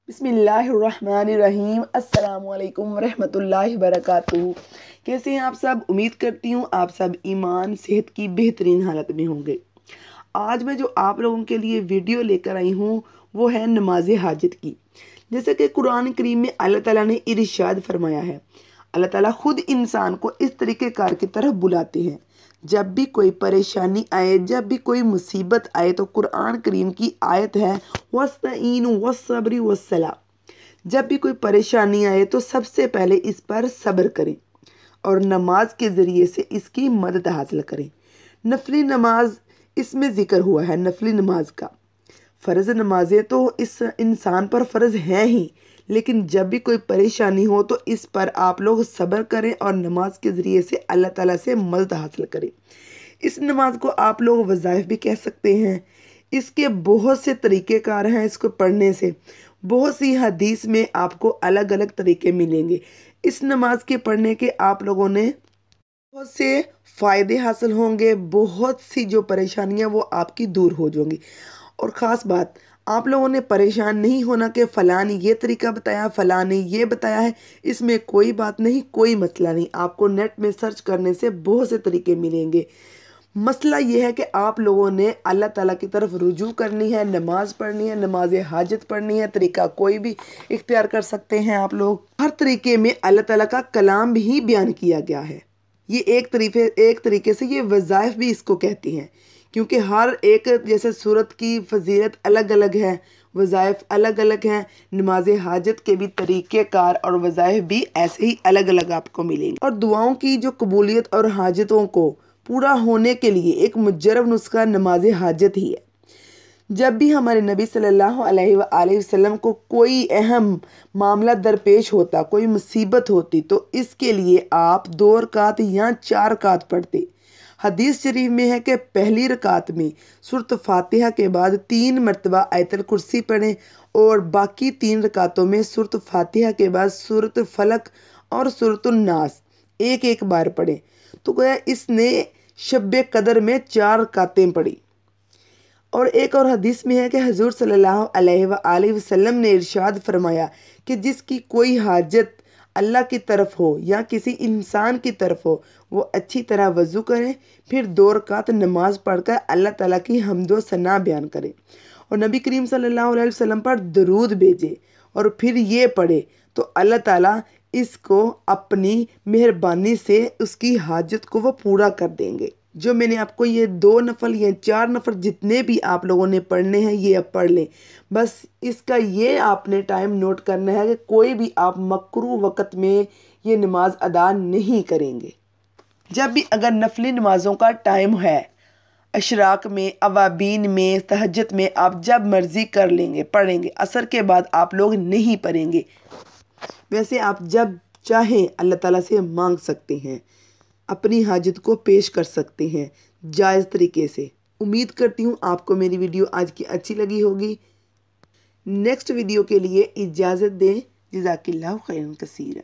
बिस्मिल्लाहिर्रहमानिर्रहीम। अस्सलाम वालेकुम वरहमतुल्लाहि वबरकातुहू। कैसे हैं आप सब? उम्मीद करती हूँ आप सब ईमान सेहत की बेहतरीन हालत में होंगे। आज मैं जो आप लोगों के लिए वीडियो लेकर आई हूँ वो है नमाज हाजत की। जैसे कि कुरान करीम में अल्लाह ताला ने इरशाद फरमाया है, अल्लाह ताला खुद इंसान को इस तरीके कार की तरफ बुलाते हैं। जब भी कोई परेशानी आए, जब भी कोई मुसीबत आए, तो कुरान करीम की आयत है वस्तईनु वस्सब्रि वस्सला। जब भी कोई परेशानी आए तो सबसे पहले इस पर सब्र करें और नमाज के ज़रिए से इसकी मदद हासिल करें। नफली नमाज इसमें ज़िक्र हुआ है। नफली नमाज का फ़र्ज़ नमाजें तो इस इंसान पर फ़र्ज़ हैं ही, लेकिन जब भी कोई परेशानी हो तो इस पर आप लोग सब्र करें और नमाज के ज़रिए से अल्लाह ताला से मदद हासिल करें। इस नमाज को आप लोग वज़ाइफ भी कह सकते हैं। इसके बहुत से तरीक़ेकार हैं। इसको पढ़ने से बहुत सी हदीस में आपको अलग अलग तरीके मिलेंगे। इस नमाज के पढ़ने के आप लोगों ने बहुत से फ़ायदे हासिल होंगे। बहुत सी जो परेशानियां वो आपकी दूर हो जाएंगी। और ख़ास बात, आप लोगों ने परेशान नहीं होना कि फ़लाँ ने ये तरीका बताया, फ़लाँ ने ये बताया है। इसमें कोई बात नहीं, कोई मसला नहीं। आपको नेट में सर्च करने से बहुत से तरीके मिलेंगे। मसला ये है कि आप लोगों ने अल्लाह ताला की तरफ रुजू करनी है, नमाज़ पढ़नी है, नमाज हाजत पढ़नी है। तरीका कोई भी इख्तियार कर सकते हैं आप लोग। हर तरीके में अल्लाह ताला का कलाम भी बयान किया गया है। ये एक तरीके से ये वज़ाइफ भी इसको कहती हैं, क्योंकि हर एक जैसे सूरत की फजीलत अलग अलग है, वज़ाइफ अलग अलग हैं। नमाज हाजत के भी तरीक़ेकार और वज़ाइफ भी ऐसे ही अलग अलग आपको मिलेंगे। और दुआओं की जो कबूलियत और हाजतों को पूरा होने के लिए एक मुजरब नुस्खा नमाज हाजत ही है। जब भी हमारे नबी सल्लल्लाहु अलैहि वसल्लम को कोई अहम मामला दरपेश होता, कोई मुसीबत होती, तो इसके लिए आप 2 रकात या 4 रकात पढ़ते। हदीस शरीफ में है कि पहली रकात में सूरत फातिहा के बाद 3 मरतबा आयतल कुर्सी पढ़ें और बाकी 3 रकातों में सूरत फातिहा के बाद सूरत फलक और सूरत नास एक एक बार पढ़ें। तो गोया इसने शब्बे कदर में 4 रकातें पढ़ी। और एक और हदीस में है कि हुजूर सल्लल्लाहु अलैहि वसल्लम ने इरशाद फरमाया कि जिसकी कोई हाजत अल्लाह की तरफ हो या किसी इंसान की तरफ हो, वो अच्छी तरह वज़ू करे, फिर 2 रकात नमाज पढ़कर अल्लाह ताला की हम्दो सना बयान करे और नबी करीम सल्लल्लाहु अलैहि वसल्लम पर दरूद भेजे और फिर ये पढ़े, तो अल्लाह ताला इसको अपनी मेहरबानी से उसकी हाजत को वो पूरा कर देंगे। जो मैंने आपको ये 2 नफल या 4 नफल जितने भी आप लोगों ने पढ़ने हैं, ये अब पढ़ लें। बस इसका ये आपने टाइम नोट करना है कि कोई भी आप मकरू वक़्त में ये नमाज अदा नहीं करेंगे। जब भी अगर नफली नमाज़ों का टाइम है, अशराक में, अवाबीन में, तहज्जुद में, आप जब मर्ज़ी कर लेंगे, पढ़ेंगे। असर के बाद आप लोग नहीं पढ़ेंगे। वैसे आप जब चाहें अल्लाह ताला से मांग सकते हैं, अपनी हाजत को पेश कर सकते हैं जायज़ तरीके से। उम्मीद करती हूँ आपको मेरी वीडियो आज की अच्छी लगी होगी। नेक्स्ट वीडियो के लिए इजाज़त दें। जज़ाकिल्लाहु खैरन कसीरा।